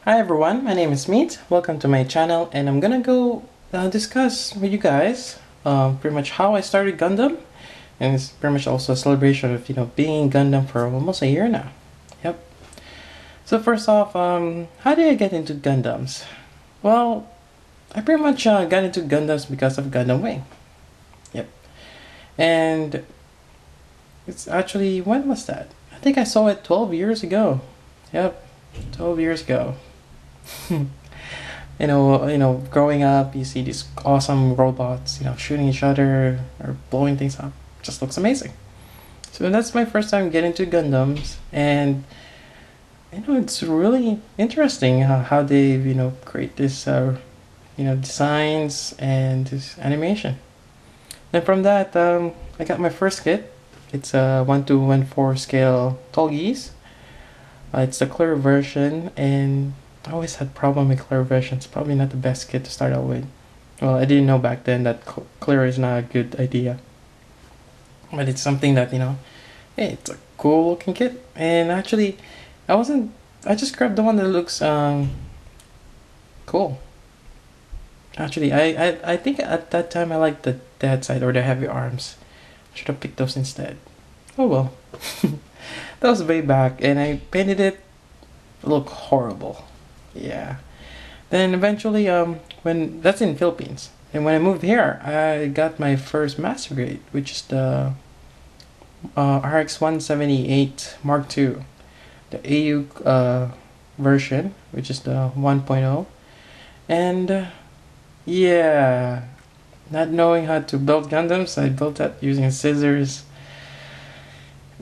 Hi everyone, my name is Meads. Welcome to my channel, and I'm gonna go discuss with you guys pretty much how I started Gundam, and it's pretty much also a celebration of being Gundam for almost a year now. Yep. So first off, how did I get into Gundams? Well, I pretty much got into Gundams because of Gundam Wing. Yep. And it's actually, when was that? I think I saw it 12 years ago. Yep, 12 years ago. Growing up, you see these awesome robots, shooting each other or blowing things up. Just looks amazing. So that's my first time getting to Gundams, and it's really interesting how they create this designs and this animation. And from that, I got my first kit. It's a 1:1:4 scale Tolgis. It's the clear version, and I always had problem with clear version. It's probably not the best kit to start out with. Well, I didn't know back then that clear is not a good idea, but it's something that hey, it's a cool looking kit. And actually, I wasn't. I just grabbed the one that looks cool. Actually, I think at that time I liked the dead side or the heavy arms. I should have picked those instead. Oh well. That was way back, and I painted it look horrible. Yeah. Then eventually, when that's in Philippines, and when I moved here, I got my first master grade, which is the RX 178 Mark II, the AU version, which is the 1.0, and yeah, not knowing how to build Gundams, I built that using scissors.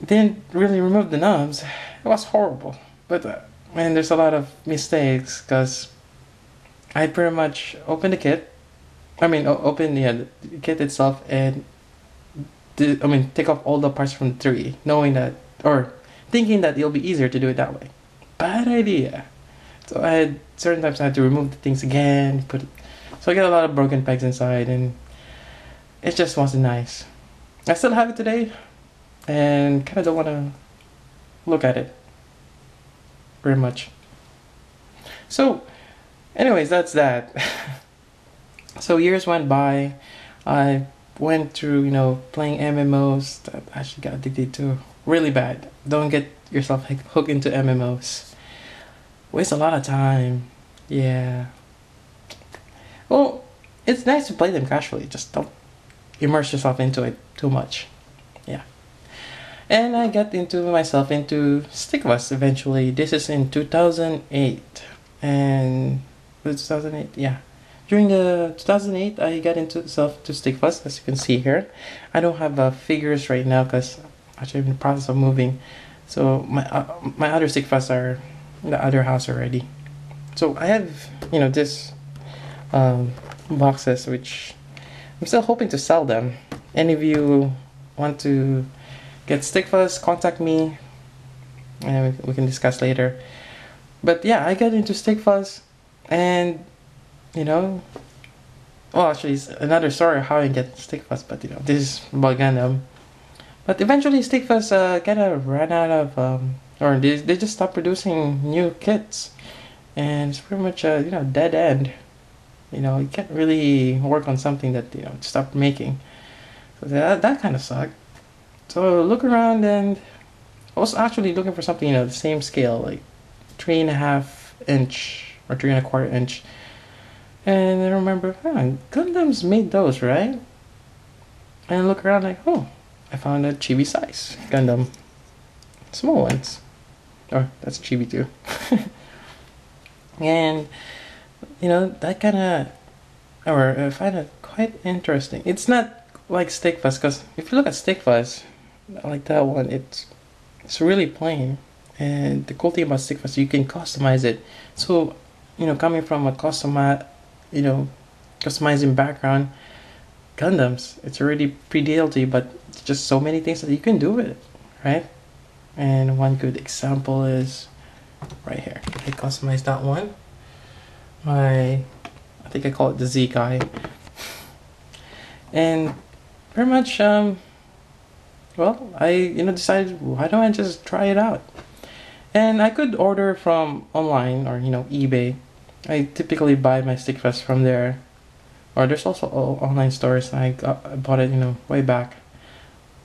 Didn't really remove the knobs. It was horrible, but and there's a lot of mistakes because I pretty much opened the kit. I mean, open the kit itself and take off all the parts from the tree, knowing that or thinking that it'll be easier to do it that way. Bad idea. So I had certain times I had to remove the things again, so I got a lot of broken pegs inside, and it just wasn't nice. I still have it today, and kind of don't want to look at it very much. So, anyways, that's that. So years went by. I went through, playing MMOs that I actually got addicted to really bad. Don't get yourself hooked into MMOs. Waste a lot of time. Yeah. Well, it's nice to play them casually. Just don't immerse yourself into it too much. Yeah. And I got myself into Stickbus eventually. This is in 2008. And 2008, yeah. During the 2008, I got into Stickbus, as you can see here. I don't have figures right now because actually I'm in the process of moving. So my other Stickbus are in the other house already. So I have this boxes which I'm still hoping to sell them. Any of you want to get Stickbus, contact me and we can discuss later. But yeah, I got into Stickbus, and well, actually it's another story how I get Stickbus, but this is about Gundam. But eventually Stickbus kind of ran out of or they just stopped producing new kits, and it's pretty much a dead end. You can't really work on something that stopped making. So that kind of sucked. So look around, and I was actually looking for something the same scale, like 3.5 inch or 3.25 inch. And I remember, Gundam's made those, right? And I look around like, oh, I found a chibi size Gundam, small ones. Oh, that's chibi too. And that kind of, or I find it quite interesting. It's not like Stickbus, because if you look at Stickbus, like that one, it's really plain. And the cool thing about Stickbus, you can customize it. So coming from a customizing background, Gundams, it's already pre-detailed to you, but it's just so many things that you can do with it, right? And one good example is right here. I customized that one. I think I call it the Z guy. And pretty much well, I decided, why don't I just try it out? And I could order from online or eBay. I typically buy my stick fest from there. Or there's also online stores. I bought it way back.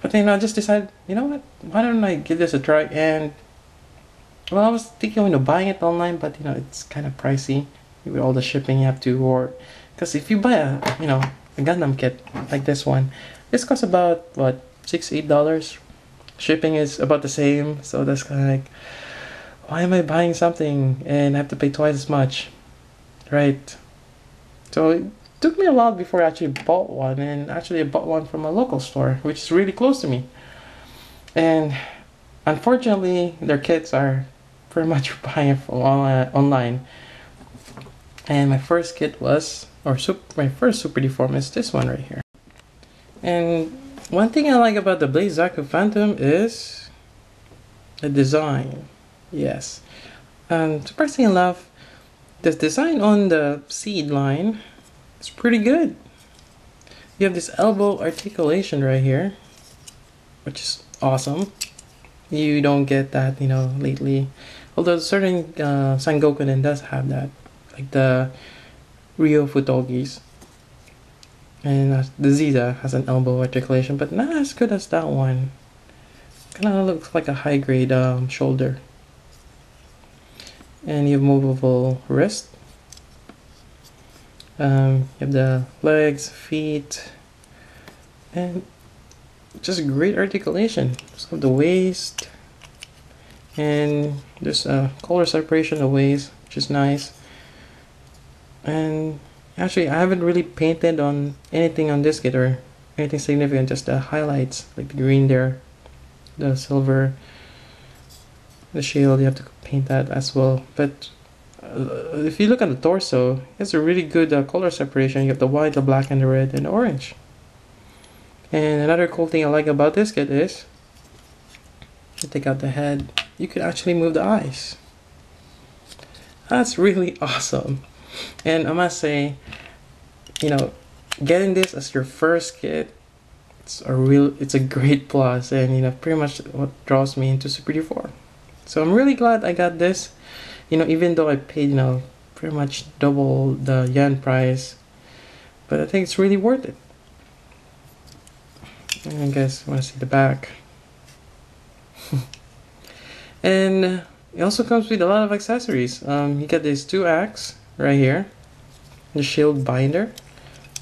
But then I just decided, you know what? Why don't I give this a try? And well, I was thinking buying it online, but it's kind of pricey with all the shipping you have to, or because if you buy a Gundam kit like this one, this costs about what, $6-8. Shipping is about the same, so that's kind of like, why am I buying something and I have to pay twice as much, right? So it took me a while before I actually bought one, and actually I bought one from a local store, which is really close to me. And unfortunately, their kits are pretty much buying from online. And my first kit was, my first Super Deform is this one right here. And one thing I like about the Blaze Zaku Phantom is the design. Yes. And surprisingly enough, the design on the seed line is pretty good. You have this elbow articulation right here, which is awesome. You don't get that, lately. Although certain Sangokunen does have that, like the Ryo Futogis. And the Ziza has an elbow articulation, but not as good as that one. Kind of looks like a high grade shoulder. And you have movable wrist. You have the legs, feet, and just great articulation. So the waist, and there's a color separation of the waist, which is nice. And actually, I haven't really painted on anything on this kit or anything significant, just the highlights, like the green there, the silver, the shield. You have to paint that as well. But if you look at the torso, it's a really good color separation. You have the white, the black, and the red, and the orange. And another cool thing I like about this kit is, you take out the head, you can actually move the eyes. That's really awesome. And I must say, getting this as your first kit, it's a great plus, and pretty much what draws me into Super D4. So I'm really glad I got this. Even though I paid pretty much double the yen price, but I think it's really worth it. And I guess you want to see the back. And it also comes with a lot of accessories. You get these 2 axes right here, the shield binder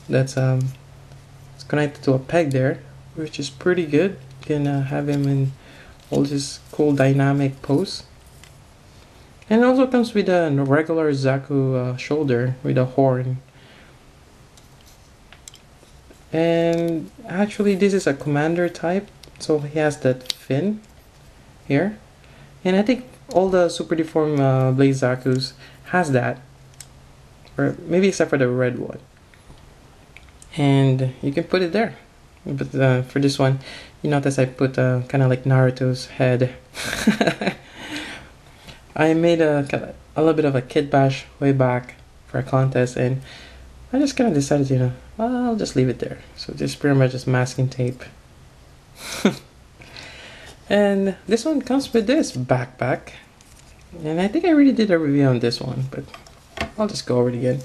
that's it's connected to a peg there, which is pretty good. You can have him in all this cool dynamic pose. And it also comes with a regular Zaku shoulder with a horn. And actually this is a commander type, so he has that fin here. And I think all the Super Deform Blaze Zakus has that, or maybe except for the red one. And you can put it there. But for this one, you notice I put kind of like Naruto's head. I made a little bit of a kit bash way back for a contest, and I just kind of decided, well, I'll just leave it there. So this pretty much just masking tape. And this one comes with this backpack, and I think I already did a review on this one, but I'll just go over it again.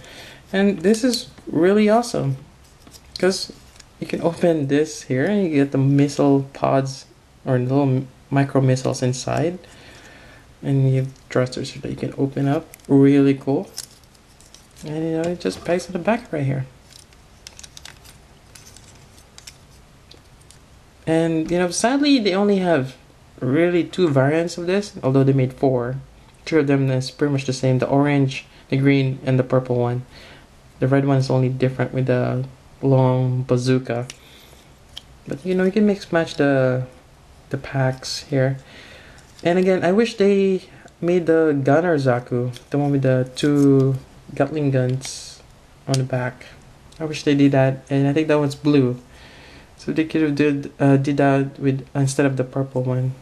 And this is really awesome because you can open this here and you get the missile pods or little micro missiles inside, and you have thrusters that you can open up. Really cool. And it just pegs to the back right here. And sadly they only have really 2 variants of this, although they made 4. 3 of them is pretty much the same: the orange, the green, and the purple one. The red one is only different with the long bazooka. But you can mix match the packs here. And again, I wish they made the Gunner Zaku, the one with the 2 Gatling guns on the back. I wish they did that, and I think that one's blue. So they could have did that with instead of the purple one,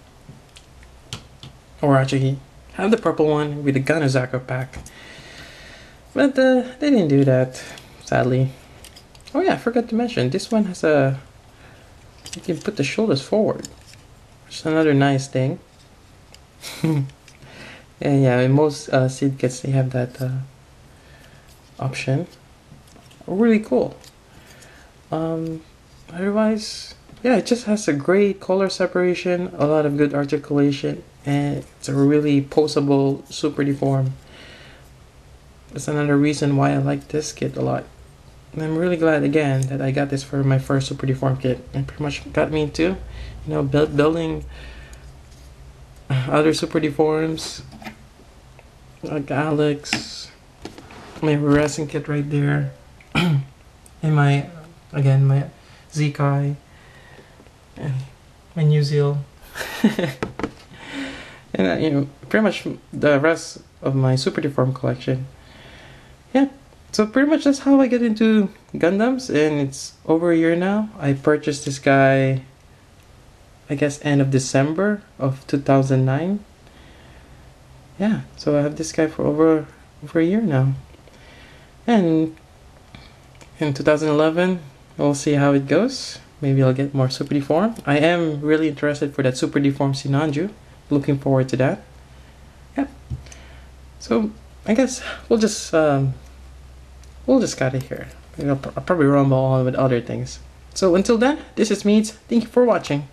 or actually have the purple one with the Gunner Zaku pack. But they didn't do that, sadly. Oh yeah, I forgot to mention, this one has you can put the shoulders forward, which is another nice thing. And yeah, in most seed kits they have that option. Really cool. Otherwise, yeah, it just has a great color separation, a lot of good articulation, and it's a really poseable super deform. That's another reason why I like this kit a lot. And I'm really glad again that I got this for my first super deform kit. It pretty much got me into, building other super deforms like Alex, my resin kit right there, and my Zekai, and my New Zeal, and pretty much the rest of my super deform collection. Yeah, so pretty much that's how I get into Gundams, and it's over a year now. I purchased this guy, I guess, end of December of 2009. Yeah, so I have this guy for over a year now. And in 2011, we'll see how it goes. Maybe I'll get more super deform. I am really interested for that super deform Sinanju. Looking forward to that. Yep. So I guess we'll just cut it here. I'll probably rumble on with other things. So until then, this is Meads. Thank you for watching.